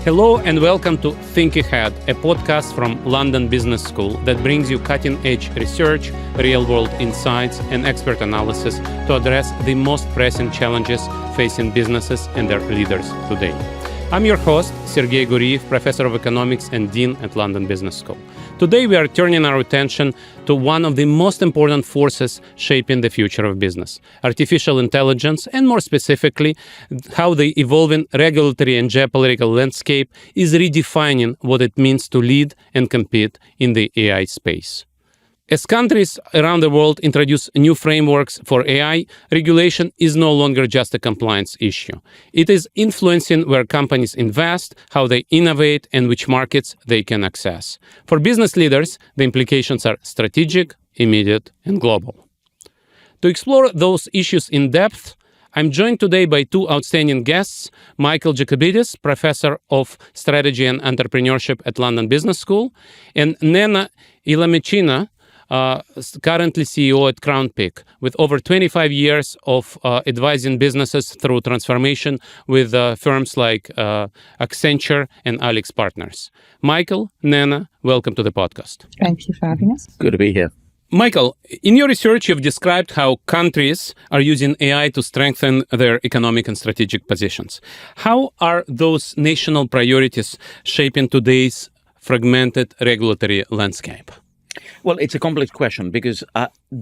Hello and welcome to Think Ahead, a podcast from London Business School that brings you cutting-edge research, real-world insights, and expert analysis to address the most pressing challenges facing businesses and their leaders today. I'm your host, Sergei Guriev, Professor of Economics and Dean at London Business School. Today, we are turning our attention to one of the most important forces shaping the future of business, artificial intelligence, and more specifically, how the evolving regulatory and geopolitical landscape is redefining what it means to lead and compete in the AI space. As countries around the world introduce new frameworks for AI, regulation is no longer just a compliance issue. It is influencing where companies invest, how they innovate, and which markets they can access. For business leaders, the implications are strategic, immediate, and global. To explore those issues in depth, I'm joined today by two outstanding guests, Michael Jacobides, Professor of Strategy and Entrepreneurship at London Business School, and Nnenna Ilomechina, currently CEO at Crownpeak, with over 25 years of advising businesses through transformation with firms like Accenture and AlixPartners. Michael, Nnenna, welcome to the podcast. Thank you for having us. Good to be here. Michael, in your research, you've described how countries are using AI to strengthen their economic and strategic positions. How are those national priorities shaping today's fragmented regulatory landscape? Well, it's a complex question because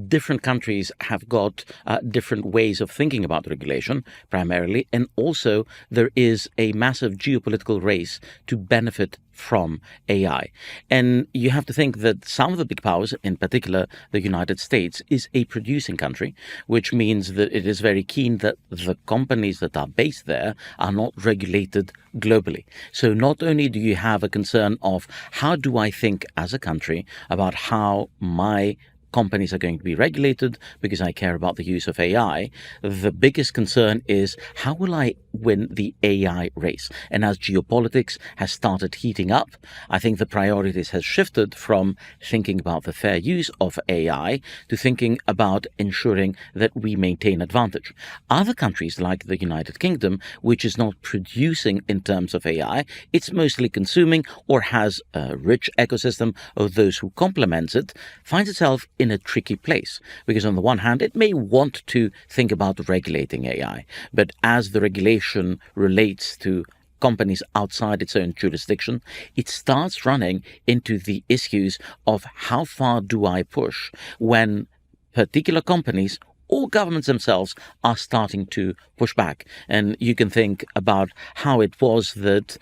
different countries have got different ways of thinking about regulation, primarily, and also there is a massive geopolitical race to benefit from AI. And you have to think that some of the big powers, in particular the United States, is a producing country, which means that it is very keen that the companies that are based there are not regulated globally. So not only do you have a concern of how do I think as a country about how my companies are going to be regulated because I care about the use of AI. The biggest concern is how will I win the AI race? And as geopolitics has started heating up, I think the priorities has shifted from thinking about the fair use of AI to thinking about ensuring that we maintain advantage. Other countries like the United Kingdom, which is not producing in terms of AI, it's mostly consuming or has a rich ecosystem of those who complements it, finds itself in a tricky place because on the one hand, it may want to think about regulating AI, but as the regulation relates to companies outside its own jurisdiction, it starts running into the issues of how far do I push when particular companies or governments themselves are starting to push back. And you can think about how it was that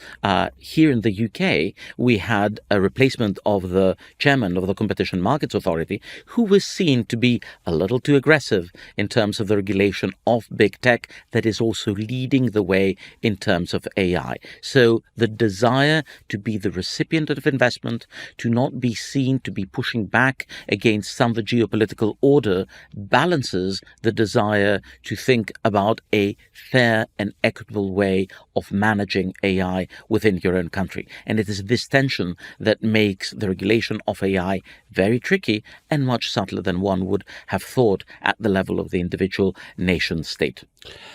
here in the UK, we had a replacement of the chairman of the Competition Markets Authority, who was seen to be a little too aggressive in terms of the regulation of big tech that is also leading the way in terms of AI. So the desire to be the recipient of investment, to not be seen to be pushing back against some of the geopolitical order balances the desire to think about a fair and equitable way of managing AI within your own country. And it is this tension that makes the regulation of AI very tricky and much subtler than one would have thought at the level of the individual nation state.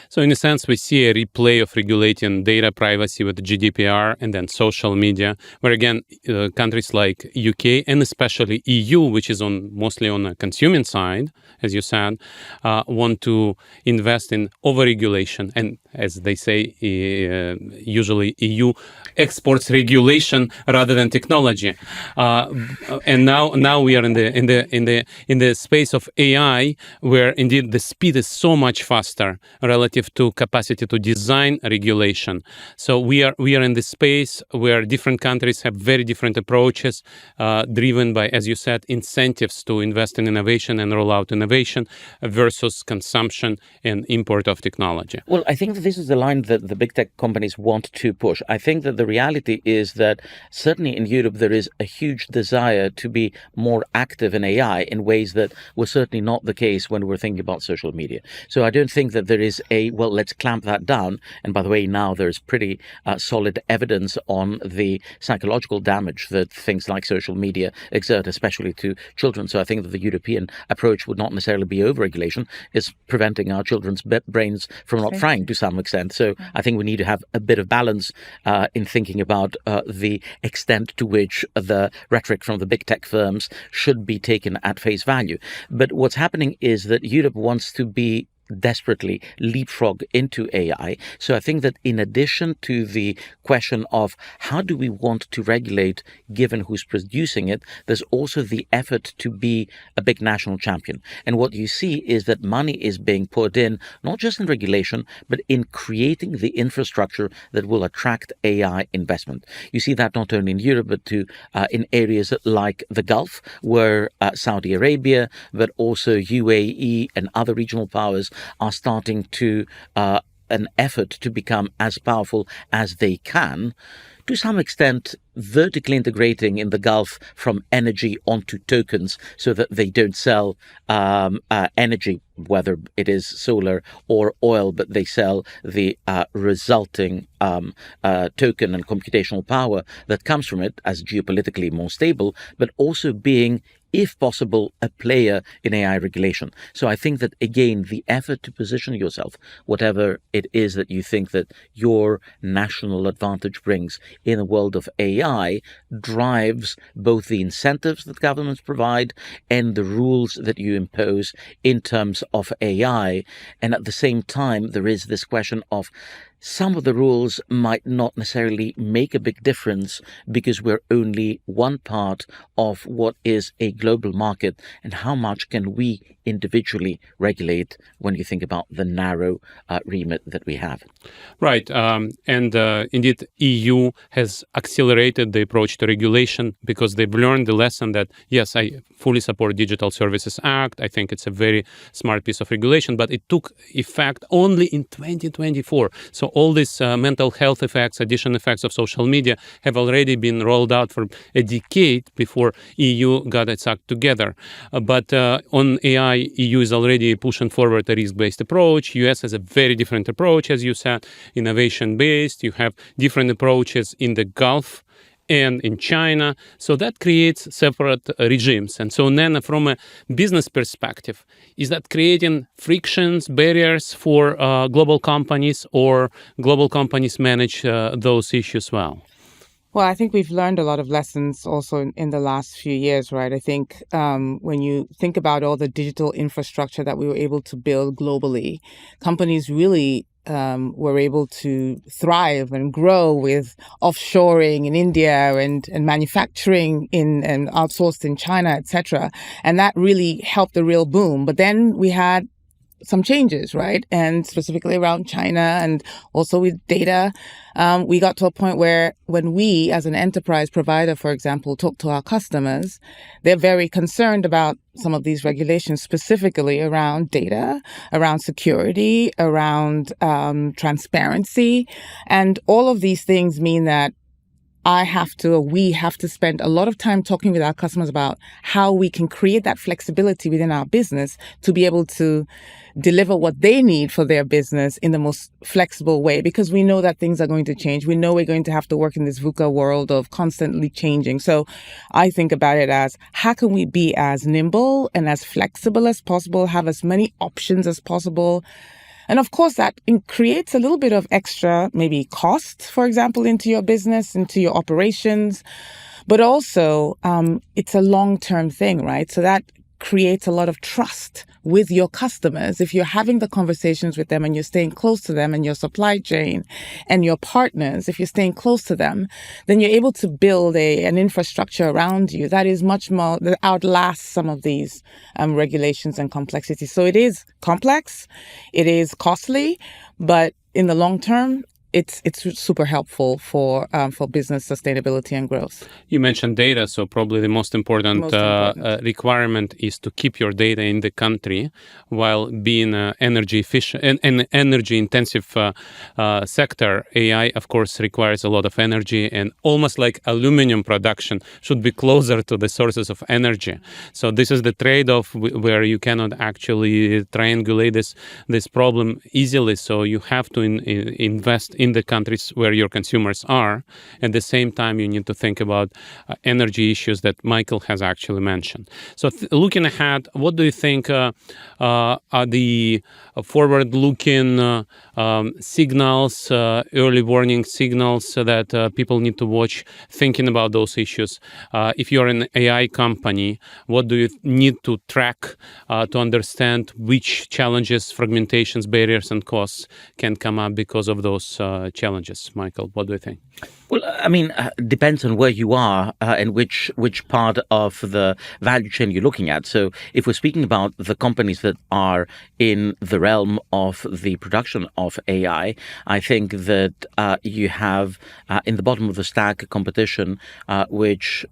So in a sense, we see a replay of regulating data privacy with GDPR and then social media, where again, countries like UK and especially EU, which is mostly on the consuming side, as you said, want to invest in overregulation. And as they say, usually EU exports regulation rather than technology. And now we are in the space of AI, where indeed the speed is so much faster relative to capacity to design regulation. So we are in the space where different countries have very different approaches, driven by, as you said, incentives to invest in innovation and roll out innovation versus consumption and import of technology. Well, I think that this is the line that the big tech companies want to push. I think that the reality is that certainly in Europe, there is a huge desire to be more active in AI in ways that were certainly not the case when we're thinking about social media. So I don't think that there is let's clamp that down. And by the way, now there's pretty solid evidence on the psychological damage that things like social media exert, especially to children. So I think that the European approach would not necessarily be overregulation, regulation is preventing our children's brains from not frying to some extent. So I think we need to have a bit of balance in thinking about the extent to which the rhetoric from the big tech firms should be taken at face value. But what's happening is that Europe wants to be desperately leapfrog into AI. So I think that in addition to the question of how do we want to regulate given who's producing it, there's also the effort to be a big national champion. And what you see is that money is being put in, not just in regulation, but in creating the infrastructure that will attract AI investment. You see that not only in Europe, but in areas like the Gulf, where Saudi Arabia, but also UAE and other regional powers are starting to an effort to become as powerful as they can, to some extent vertically integrating in the Gulf from energy onto tokens so that they don't sell energy, whether it is solar or oil, but they sell the resulting token and computational power that comes from it as geopolitically more stable, but also being, if possible, a player in AI regulation. So I think that, again, the effort to position yourself, whatever it is that you think that your national advantage brings in a world of AI, drives both the incentives that governments provide and the rules that you impose in terms of AI. And at the same time, there is this question of some of the rules might not necessarily make a big difference because we're only one part of what is a global market, and how much can we individually regulate when you think about the narrow remit that we have. Right. Indeed, EU has accelerated the approach to regulation because they've learned the lesson that, yes, I fully support Digital Services Act. I think it's a very smart piece of regulation, but it took effect only in 2024. So all these mental health effects, additional effects of social media have already been rolled out for a decade before EU got its act together. But on AI, EU is already pushing forward a risk-based approach. US has a very different approach, as you said, innovation-based. You have different approaches in the Gulf and in China. So that creates separate regimes. And so Nnenna, from a business perspective, is that creating frictions, barriers for global companies, or global companies manage those issues well? Well, I think we've learned a lot of lessons also in the last few years, right? I think when you think about all the digital infrastructure that we were able to build globally, companies really were able to thrive and grow with offshoring in India and manufacturing and outsourced in China, etc. And that really helped the real boom. But then we had some changes, right? And specifically around China and also with data, we got to a point where when we, as an enterprise provider, for example, talk to our customers, they're very concerned about some of these regulations, specifically around data, around security, around transparency. And all of these things mean that we have to spend a lot of time talking with our customers about how we can create that flexibility within our business to be able to deliver what they need for their business in the most flexible way, because we know that things are going to change. We know we're going to have to work in this VUCA world of constantly changing. So I think about it as, how can we be as nimble and as flexible as possible, have as many options as possible? And of course, that creates a little bit of extra, maybe cost, for example, into your business, into your operations. But also, it's a long-term thing, right? So that creates a lot of trust with your customers. If you're having the conversations with them and you're staying close to them and your supply chain and your partners, if you're staying close to them, then you're able to build an infrastructure around you that is much more, that outlasts some of these regulations and complexities. So it is complex, it is costly, but in the long term, it's super helpful for business sustainability and growth. You mentioned data, so probably the most important requirement is to keep your data in the country while being energy efficient and energy intensive sector. AI, of course, requires a lot of energy, and almost like aluminum production should be closer to the sources of energy. So this is the trade-off where you cannot actually triangulate this problem easily. So you have to invest in the countries where your consumers are. At the same time, you need to think about energy issues that Michael has actually mentioned. So looking ahead, what do you think are the forward-looking signals, early warning signals that people need to watch thinking about those issues? If you're an AI company, what do you need to track to understand which challenges, fragmentations, barriers, and costs can come up because of those challenges? Michael, what do you think? Well, I mean, depends on where you are and which part of the value chain you're looking at. So if we're speaking about the companies that are in the realm of the production of AI, I think that you have in the bottom of the stack competition, which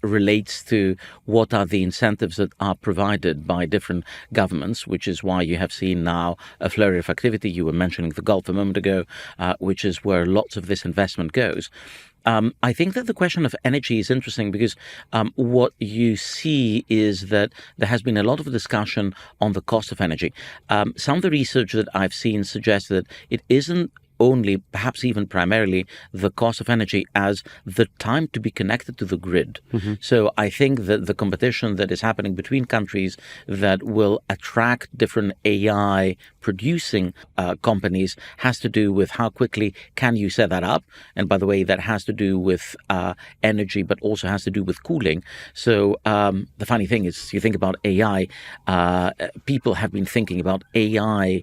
relates to what are the incentives that are provided by different governments, which is why you have seen now a flurry of activity. You were mentioning the Gulf a moment ago, which is where lots of this investment goes. I think that the question of energy is interesting because what you see is that there has been a lot of discussion on the cost of energy. Some of the research that I've seen suggests that it isn't only, perhaps even primarily, the cost of energy as the time to be connected to the grid. Mm-hmm. So I think that the competition that is happening between countries that will attract different AI producing companies has to do with how quickly can you set that up. And by the way, that has to do with energy, but also has to do with cooling. So the funny thing is, you think about AI, people have been thinking about AI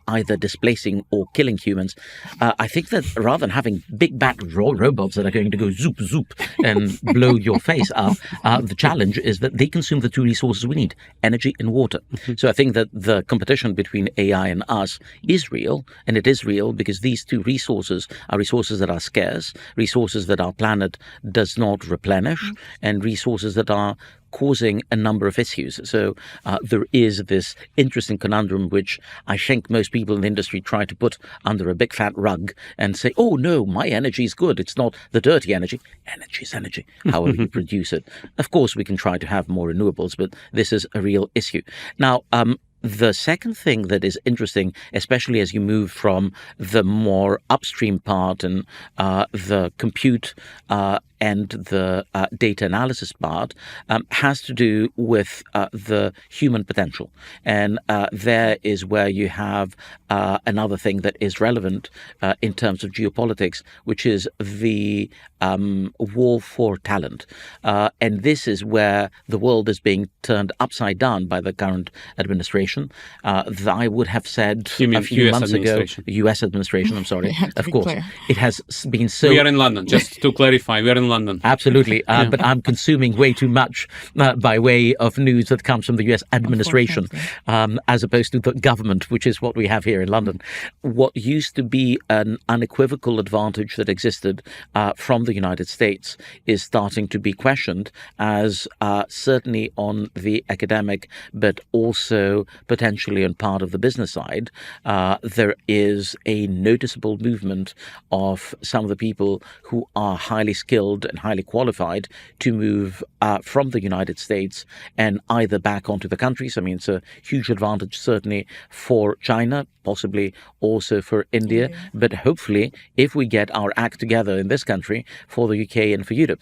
either displacing or killing humans. I think that rather than having big bad robots that are going to go zoop, zoop and blow your face up, the challenge is that they consume the two resources we need, energy and water. Mm-hmm. So I think that the competition between AI and us is real, and it is real because these two resources are resources that are scarce, resources that our planet does not replenish, and resources that are causing a number of issues. So there is this interesting conundrum which I think most people in the industry try to put under a big fat rug and say, oh no, my energy is good. It's not the dirty energy. Energy is energy, however you produce it. Of course, we can try to have more renewables, but this is a real issue. Now, the second thing that is interesting, especially as you move from the more upstream part and the compute and the data analysis part, has to do with the human potential. And there is where you have another thing that is relevant in terms of geopolitics, which is the war for talent. And this is where the world is being turned upside down by the current administration. I would have said a few months ago, U.S. administration, I'm sorry, of course. Clear. It has been so... We are in London, just to clarify, we are in London. Absolutely, but I'm consuming way too much by way of news that comes from the U.S. administration, as opposed to the government, which is what we have here in London. What used to be an unequivocal advantage that existed from the United States is starting to be questioned as certainly on the academic, but also potentially on part of the business side, there is a noticeable movement of some of the people who are highly skilled and highly qualified to move from the United States and either back onto the countries. I mean, it's a huge advantage certainly for China, possibly also for India, but hopefully if we get our act together in this country, for the UK and for Europe,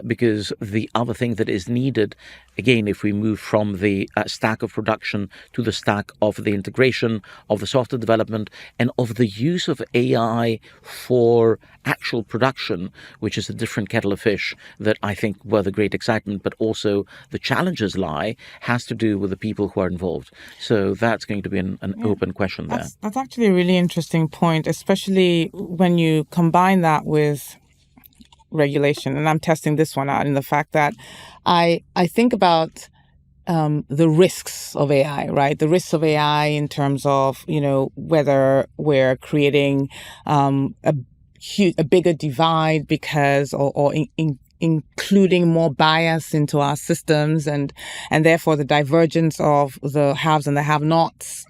because the other thing that is needed, again, if we move from the stack of production to the stack of the integration of the software development and of the use of AI for actual production, which is a different kettle of fish that I think where the great excitement, but also the challenges lie, has to do with the people who are involved. So that's going to be an open question there. That's actually a really interesting point, especially when you combine that with regulation. And I'm testing this one out in the fact that I think about the risks of AI, right? The risks of AI in terms of, whether we're creating a bigger divide because or including more bias into our systems and therefore the divergence of the haves and the have-nots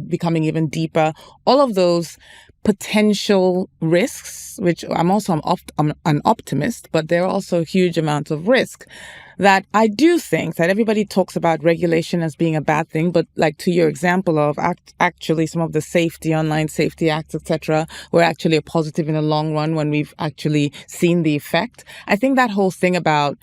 becoming even deeper. All of those potential risks, which I'm also an optimist, but there are also huge amounts of risk that I do think that everybody talks about regulation as being a bad thing, but like to your example of actually some of the online safety acts, etc., were actually a positive in the long run when we've actually seen the effect. I think that whole thing about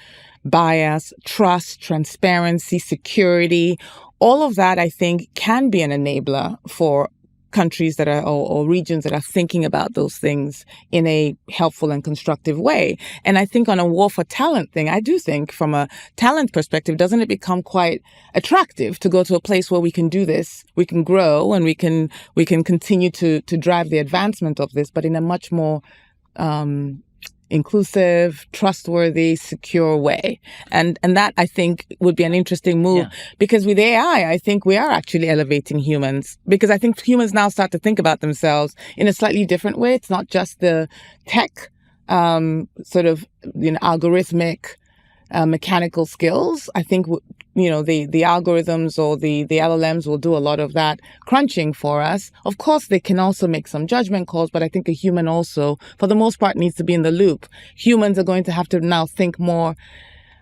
bias, trust, transparency, security, all of that, I think, can be an enabler for countries that are or regions that are thinking about those things in a helpful and constructive way. And I think on a war for talent thing, I do think from a talent perspective, doesn't it become quite attractive to go to a place where we can do this, we can grow, and we can continue to drive the advancement of this, but in a much more inclusive, trustworthy, secure way. And that, I think, would be an interesting move. Because with AI, I think we are actually elevating humans, because I think humans now start to think about themselves in a slightly different way. It's not just the tech, algorithmic, mechanical skills. I think, the algorithms or the LLMs will do a lot of that crunching for us. Of course, they can also make some judgment calls, but I think a human also, for the most part, needs to be in the loop. Humans are going to have to now think more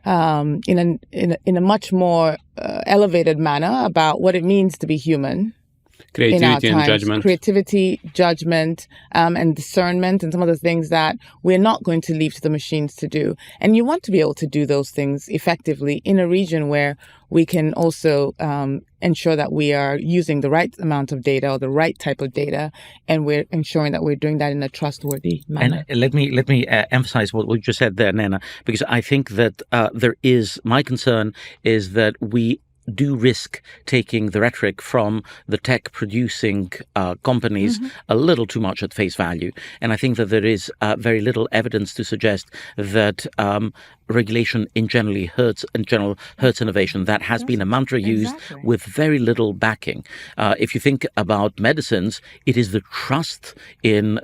in a much more elevated manner about what it means to be human. Creativity and judgment. Creativity, judgment, and discernment, and some of the things that we're not going to leave to the machines to do. And you want to be able to do those things effectively in a region where we can also ensure that we are using the right amount of data or the right type of data, and we're ensuring that we're doing that in a trustworthy manner. And let me emphasize what you just said there, Nnenna, because I think that my concern is that we do risk taking the rhetoric from the tech producing companies a little too much at face value. And I think that there is very little evidence to suggest that regulation in general hurts innovation. That has been a mantra used with very little backing. If you think about medicines, it is the trust in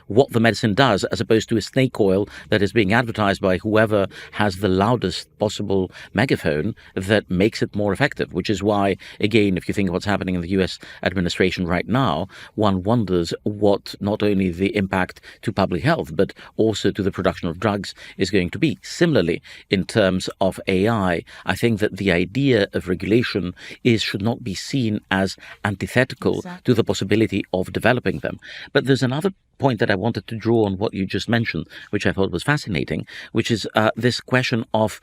what the medicine does, as opposed to a snake oil that is being advertised by whoever has the loudest possible megaphone, that makes it more effective. Which is why, again, if you think of what's happening in the US administration right now, one wonders what not only the impact to public health, but also to the production of drugs is going to be. Similarly, in terms of AI, I think that the idea of regulation should not be seen as antithetical to the possibility of developing them. But there's another point that I wanted to draw on what you just mentioned, which I thought was fascinating, which is this question of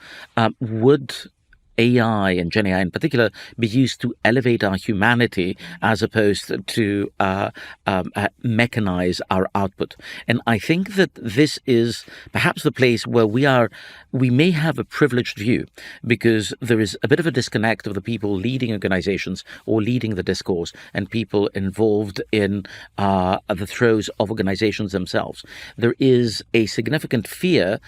would AI and Gen AI in particular be used to elevate our humanity as opposed to mechanize our output. And I think that this is perhaps the place where we may have a privileged view, because there is a bit of a disconnect of the people leading organizations or leading the discourse and people involved in the throes of organizations themselves. There is a significant fear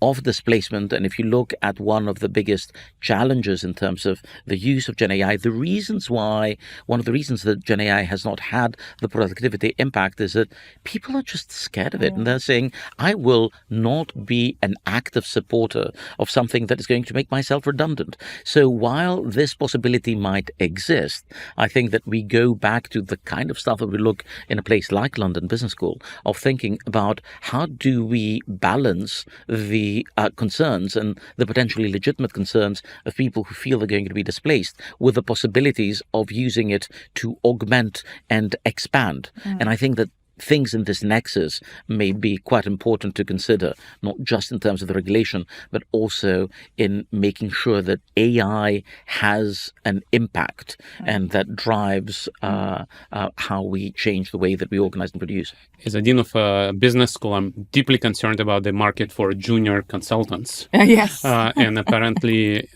of displacement. And if you look at one of the biggest challenges in terms of the use of Gen AI, one of the reasons that Gen AI has not had the productivity impact is that people are just scared of it. And they're saying, I will not be an active supporter of something that is going to make myself redundant. So while this possibility might exist, I think that we go back to the kind of stuff that we look in a place like London Business School, of thinking about how do we balance the concerns and the potentially legitimate concerns of people who feel they're going to be displaced with the possibilities of using it to augment and expand. And I think that things in this nexus may be quite important to consider, not just in terms of the regulation, but also in making sure that AI has an impact and that drives how we change the way that we organize and produce. As a dean of a business school, I'm deeply concerned about the market for junior consultants. Yes. And apparently,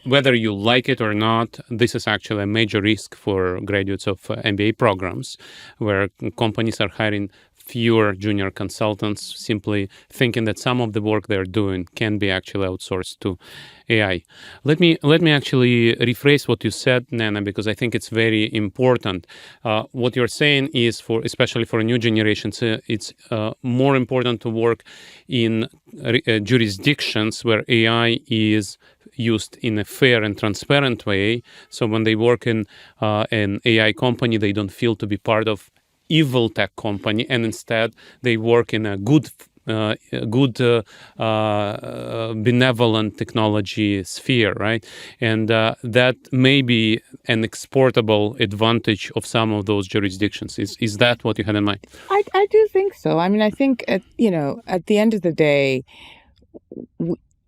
whether you like it or not, this is actually a major risk for graduates of MBA programs, where companies are hiring fewer junior consultants, simply thinking that some of the work they're doing can be actually outsourced to AI. Let me actually rephrase what you said, Nnenna, because I think it's very important. What you're saying is, especially for new generations, it's more important to work in jurisdictions where AI is used in a fair and transparent way. So when they work in an AI company, they don't feel to be part of evil tech company, and instead they work in a good benevolent technology sphere, right? And that may be an exportable advantage of some of those jurisdictions. Is that what you had in mind? I do think so. I mean, I think at the end of the day,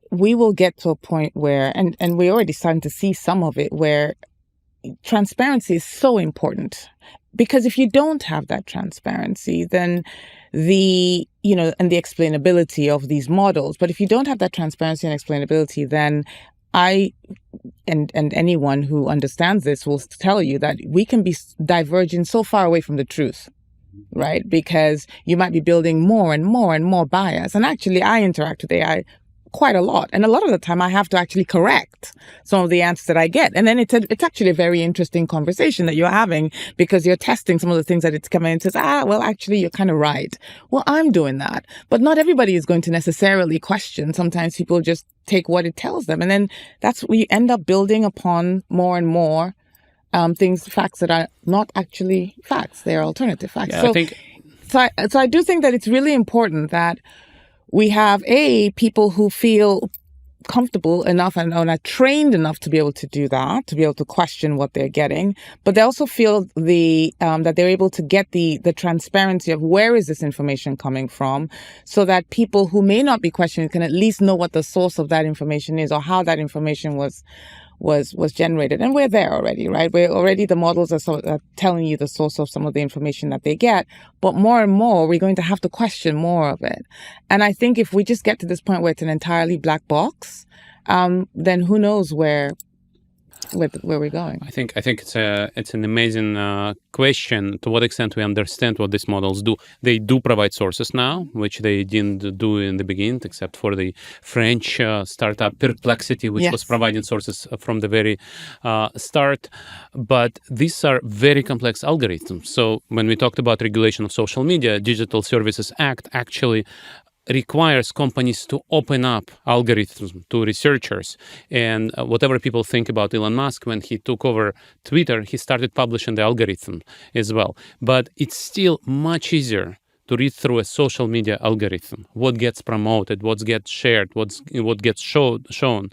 we will get to a point where, and we're already starting to see some of it, where transparency is so important. Because if you don't have that transparency, then and the explainability of these models, but if you don't have that transparency and explainability, then and anyone who understands this will tell you that we can be diverging so far away from the truth, right? Because you might be building more and more and more bias. And actually, I interact with AI quite a lot. And a lot of the time I have to actually correct some of the answers that I get. And then it's actually a very interesting conversation that you're having, because you're testing some of the things that it's coming in and says, well, actually, you're kind of right. Well, I'm doing that. But not everybody is going to necessarily question. Sometimes people just take what it tells them. And then that's where you end up building upon more and more facts that are not actually facts. They're alternative facts. Yeah, So I do think that it's really important that we have people who feel comfortable enough and are trained enough to be able to do that, to be able to question what they're getting, but they also feel that they're able to get the transparency of where is this information coming from, so that people who may not be questioning can at least know what the source of that information is or how that information was generated. And we're there already, right? The models are telling you the source of some of the information that they get, but more and more, we're going to have to question more of it. And I think if we just get to this point where it's an entirely black box, then who knows where we're going. I think it's an amazing question. To what extent we understand what these models do? They do provide sources now, which they didn't do in the beginning, except for the French startup Perplexity, which was providing sources from the very start. But these are very complex algorithms. So when we talked about regulation of social media, Digital Services Act actually requires companies to open up algorithms to researchers. And whatever people think about Elon Musk, when he took over Twitter, he started publishing the algorithm as well. But it's still much easier to read through a social media algorithm, what gets promoted, what gets shared, what gets shown,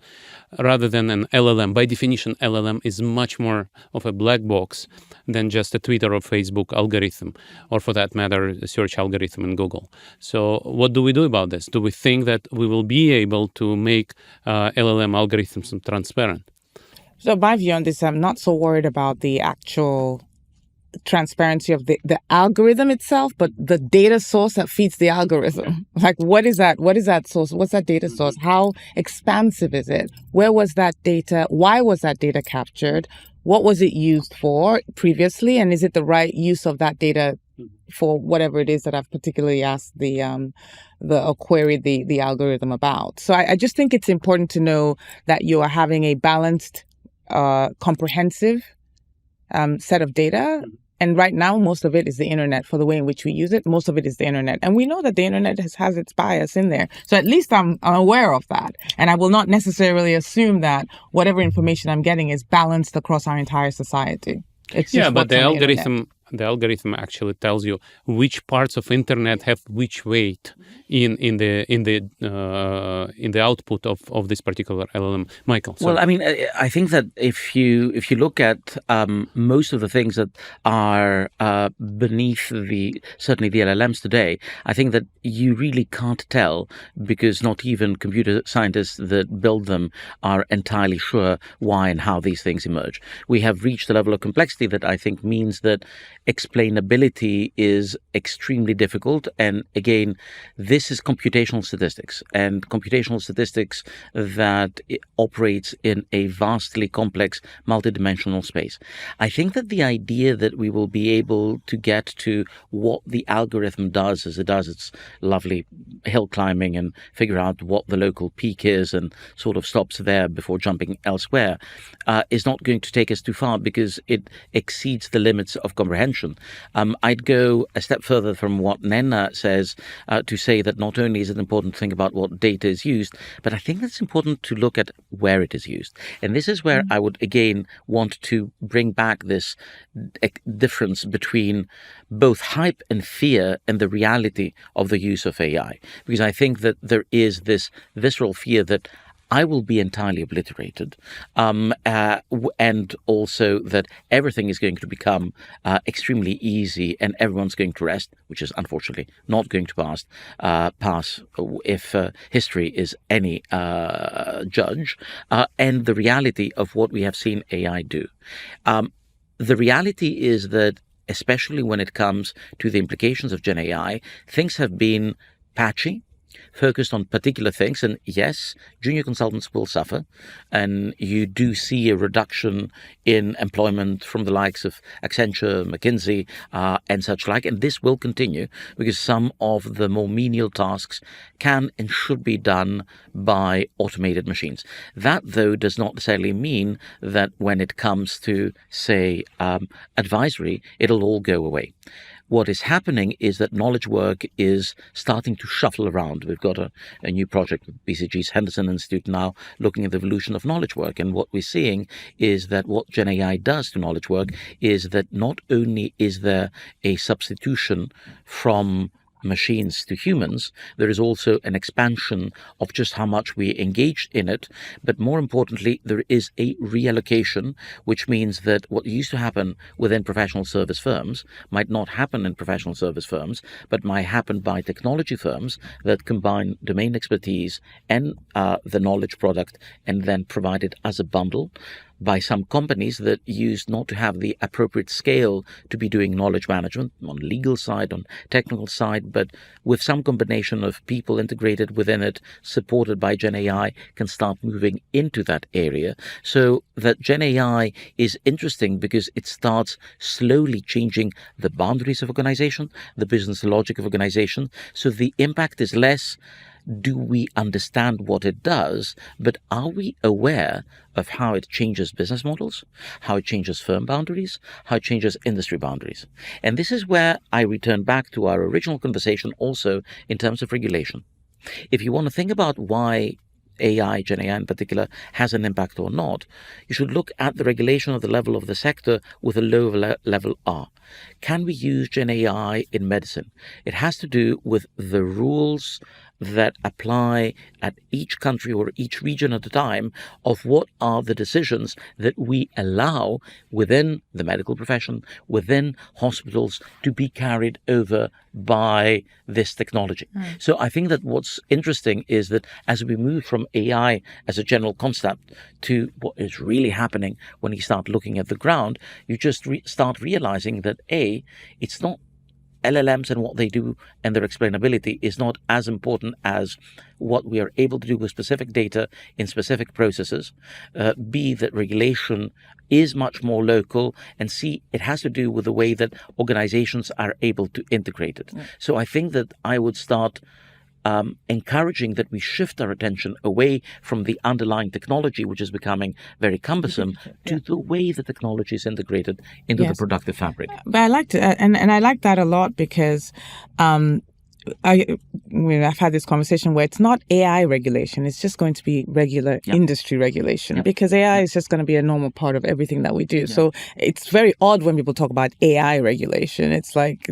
rather than an LLM. By definition, LLM is much more of a black box than just a Twitter or Facebook algorithm, or for that matter, a search algorithm in Google. So what do we do about this? Do we think that we will be able to make LLM algorithms transparent? So my view on this, I'm not so worried about the actual transparency of the algorithm itself, but the data source that feeds the algorithm. Like, what is that source? What's that data source? How expansive is it? Where was that data? Why was that data captured? What was it used for previously? And is it the right use of that data for whatever it is that I've particularly asked or queried the algorithm about? So I just think it's important to know that you are having a balanced, comprehensive set of data. And right now, most of it is the internet. For the way in which we use it, most of it is the internet. And we know that the internet has its bias in there. So at least I'm aware of that. And I will not necessarily assume that whatever information I'm getting is balanced across our entire society. It's just but the algorithm actually tells you which parts of internet have which weight in the output of this particular LLM. Michael. Sorry. Well, I mean, I think that if you look at most of the things that are beneath certainly the LLMs today, I think that you really can't tell, because not even computer scientists that build them are entirely sure why and how these things emerge. We have reached a level of complexity that I think means that explainability is extremely difficult. And again, this is computational statistics, and computational statistics that operates in a vastly complex, multidimensional space. I think that the idea that we will be able to get to what the algorithm does as it does its lovely hill climbing and figure out what the local peak is and sort of stops there before jumping elsewhere is not going to take us too far, because it exceeds the limits of comprehension. I'd go a step further from what Nnenna says to say that not only is it important to think about what data is used, but I think it's important to look at where it is used. And this is where I would again want to bring back this difference between both hype and fear and the reality of the use of AI. Because I think that there is this visceral fear that I will be entirely obliterated, and also that everything is going to become extremely easy and everyone's going to rest, which is unfortunately not going to pass if history is any judge, and the reality of what we have seen AI do. The reality is that, especially when it comes to the implications of Gen AI, things have been patchy, focused on particular things. And yes, junior consultants will suffer. And you do see a reduction in employment from the likes of Accenture, McKinsey, and such like. And this will continue because some of the more menial tasks can and should be done by automated machines. That, though, does not necessarily mean that when it comes to, say, advisory, it'll all go away. What is happening is that knowledge work is starting to shuffle around. We've got a new project with BCG's Henderson Institute now looking at the evolution of knowledge work. And what we're seeing is that what Gen AI does to knowledge work is that not only is there a substitution from machines to humans, there is also an expansion of just how much we engage in it. But more importantly, there is a reallocation, which means that what used to happen within professional service firms might not happen in professional service firms, but might happen by technology firms that combine domain expertise and the knowledge product and then provide it as a bundle, by some companies that used not to have the appropriate scale to be doing knowledge management on legal side, on technical side, but with some combination of people integrated within it, supported by Gen AI, can start moving into that area. So that Gen AI is interesting because it starts slowly changing the boundaries of organization, the business logic of organization. So the impact is less, do we understand what it does, but are we aware of how it changes business models, how it changes firm boundaries, how it changes industry boundaries? And this is where I return back to our original conversation also in terms of regulation. If you want to think about why AI, Gen AI in particular, has an impact or not, you should look at the regulation of the level of the sector with a low level R. Can we use Gen AI in medicine? It has to do with the rules that apply at each country or each region at a time of what are the decisions that we allow within the medical profession, within hospitals, to be carried over by this technology. So I think that what's interesting is that as we move from AI as a general concept to what is really happening when you start looking at the ground, you just start realizing that it's not LLMs and what they do and their explainability is not as important as what we are able to do with specific data in specific processes. B, that regulation is much more local. And C, it has to do with the way that organizations are able to integrate it. Yeah. So I think that I would start encouraging that we shift our attention away from the underlying technology, which is becoming very cumbersome, to the way the technology is integrated into the productive fabric. But I like to, and I like that a lot because I've had this conversation where it's not AI regulation, it's just going to be regular industry regulation because AI is just going to be a normal part of everything that we do. So it's very odd when people talk about AI regulation. It's like,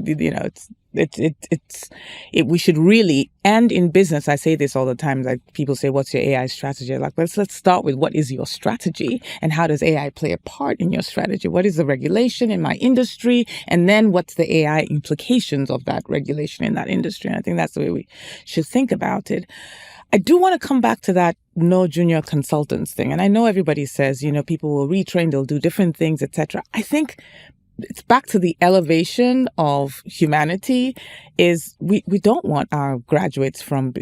we should really, and in business, I say this all the time, like people say, what's your AI strategy? Like, let's start with what is your strategy and how does AI play a part in your strategy? What is the regulation in my industry? And then what's the AI implications of that regulation in that industry? And I think that's the way we should think about it. I do want to come back to that no junior consultants thing. And I know everybody says, people will retrain, they'll do different things, etc. I think it's back to the elevation of humanity is we don't want our graduates from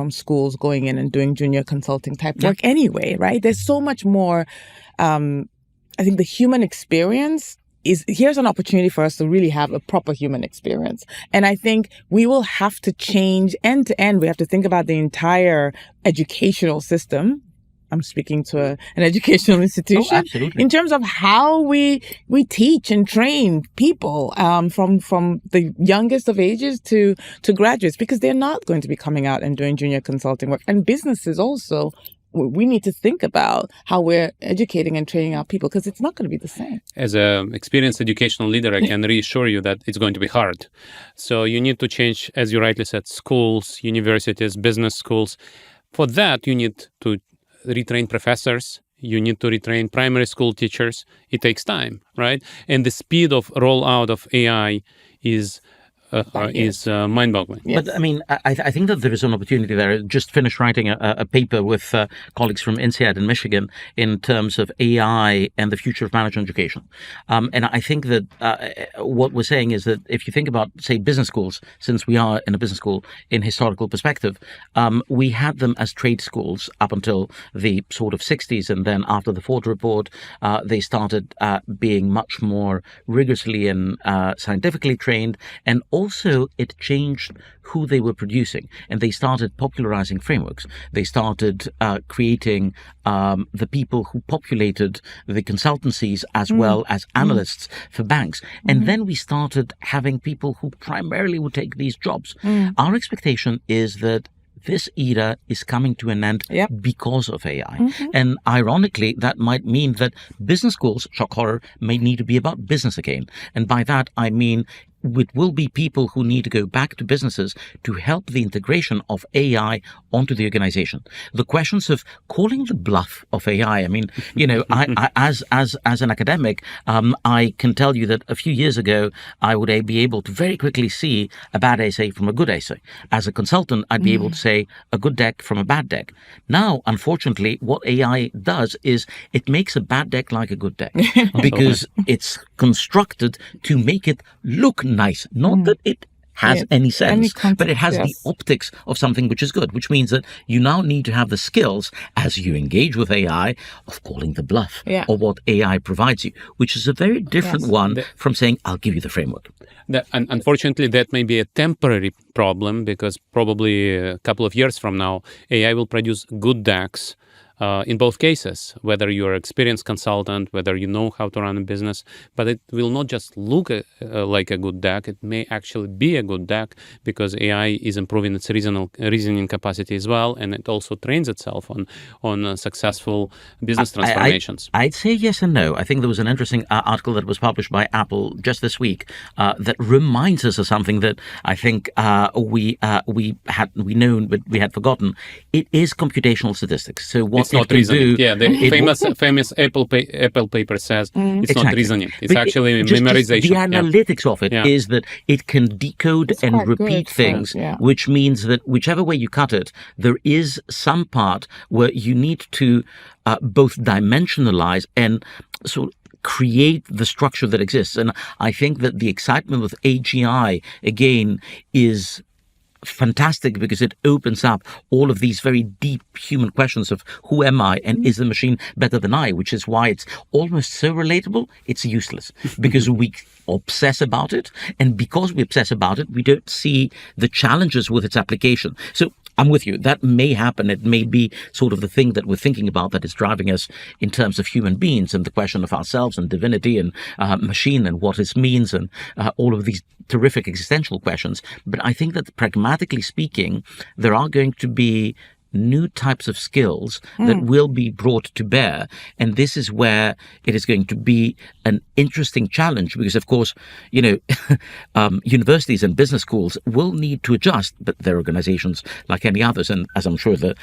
schools going in and doing junior consulting type work anyway, right? There's so much more. I think the human experience here's an opportunity for us to really have a proper human experience. And I think we will have to change end to end. We have to think about the entire educational system I'm speaking to an educational institution. Oh, absolutely. In terms of how we teach and train people from the youngest of ages to graduates, because they're not going to be coming out and doing junior consulting work. And businesses also, we need to think about how we're educating and training our people, because it's not going to be the same. As an experienced educational leader, I can reassure you that it's going to be hard. So you need to change, as you rightly said, schools, universities, business schools. For that, you need to retrain professors. You need to retrain primary school teachers. It takes time, right? And the speed of rollout of AI is mind-boggling. Yes. But I mean, I think that there is an opportunity there. I just finished writing a paper with colleagues from INSEAD in Michigan in terms of AI and the future of management education. And I think that what we're saying is that if you think about, say, business schools, since we are in a business school in historical perspective, we had them as trade schools up until the sort of 60s. And then after the Ford Report, they started being much more rigorously and scientifically trained. And also, it changed who they were producing, and they started popularizing frameworks. They started creating the people who populated the consultancies as well as analysts for banks. And then we started having people who primarily would take these jobs. Our expectation is that this era is coming to an end because of AI. And ironically, that might mean that business schools, shock horror, may need to be about business again. And by that, I mean it will be people who need to go back to businesses to help the integration of AI onto the organization. The questions of calling the bluff of AI. I mean, you know, I as an academic, I can tell you that a few years ago, I would be able to very quickly see a bad essay from a good essay. As a consultant, I'd be able to say a good deck from a bad deck. Now, unfortunately, what AI does is it makes a bad deck like a good deck because it's constructed to make it look nice, not that it has any sense, but it has the optics of something which is good, which means that you now need to have the skills as you engage with AI of calling the bluff or what AI provides you, which is a very different one from saying, I'll give you the framework. Unfortunately, that may be a temporary problem because probably a couple of years from now, AI will produce good decks in both cases, whether you're an experienced consultant, whether you know how to run a business, but it will not just look like a good deck. It may actually be a good deck because AI is improving its reasoning capacity as well, and it also trains itself on successful business transformations. I'd say yes and no. I think there was an interesting article that was published by Apple just this week that reminds us of something that I think we known but we had forgotten. It is computational statistics. So what it's not reasoning. The famous Apple paper says it's not reasoning. It's actually memorization. The analytics of it is that it can decode and repeat things, which means that whichever way you cut it, there is some part where you need to both dimensionalize and sort of create the structure that exists. And I think that the excitement with AGI, again, is fantastic because it opens up all of these very deep human questions of who am I and is the machine better than I, which is why it's almost so relatable, it's useless because we obsess about it. And because we obsess about it, we don't see the challenges with its application. So I'm with you. That may happen. It may be sort of the thing that we're thinking about that is driving us in terms of human beings and the question of ourselves and divinity and machine and what it means and all of these terrific existential questions. But I think that pragmatically speaking, there are going to be new types of skills that will be brought to bear. And this is where it is going to be an interesting challenge because, of course, you know, universities and business schools will need to adjust, but they're organizations like any others. And as I'm sure that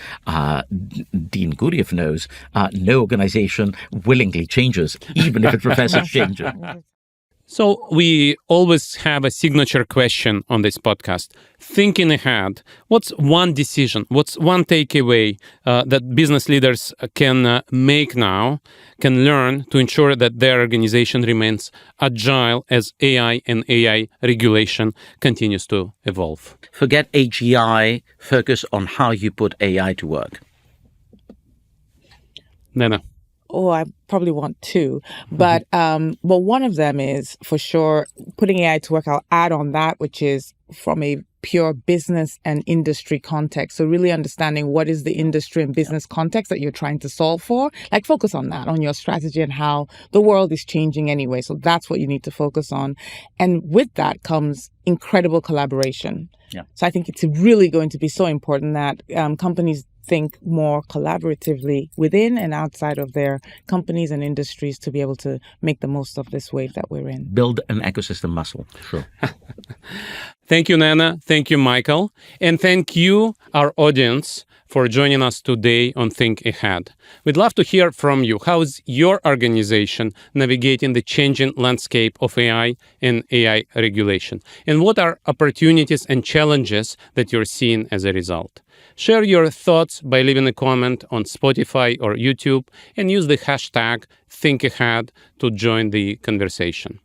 Dean Guriev knows, no organization willingly changes, even if its professors change it. So we always have a signature question on this podcast. Thinking ahead, what's one decision, what's one takeaway that business leaders can make now, can learn to ensure that their organization remains agile as AI and AI regulation continues to evolve? Forget AGI, focus on how you put AI to work. Nnenna. Oh, I probably want two, but one of them is for sure putting AI to work. I'll add on that, which is from a pure business and industry context. So really understanding what is the industry and business context that you're trying to solve for. Like focus on that, on your strategy and how the world is changing anyway. So that's what you need to focus on. And with that comes incredible collaboration. Yeah. So I think it's really going to be so important that companies think more collaboratively within and outside of their companies and industries to be able to make the most of this wave that we're in. Build an ecosystem muscle. Sure. Thank you, Nnenna. Thank you, Michael. And thank you, our audience, for joining us today on Think Ahead. We'd love to hear from you. How is your organization navigating the changing landscape of AI and AI regulation? And what are opportunities and challenges that you're seeing as a result? Share your thoughts by leaving a comment on Spotify or YouTube and use the hashtag ThinkAhead to join the conversation.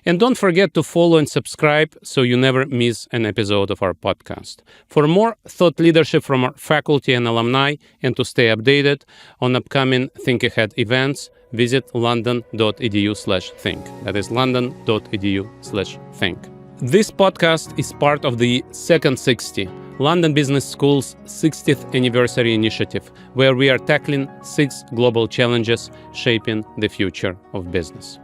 And don't forget to follow and subscribe so you never miss an episode of our podcast. For more thought leadership from our faculty and alumni and to stay updated on upcoming Think Ahead events, visit london.edu/think. That is london.edu/think. This podcast is part of the Second 60, London Business School's 60th anniversary initiative, where we are tackling 6 global challenges shaping the future of business.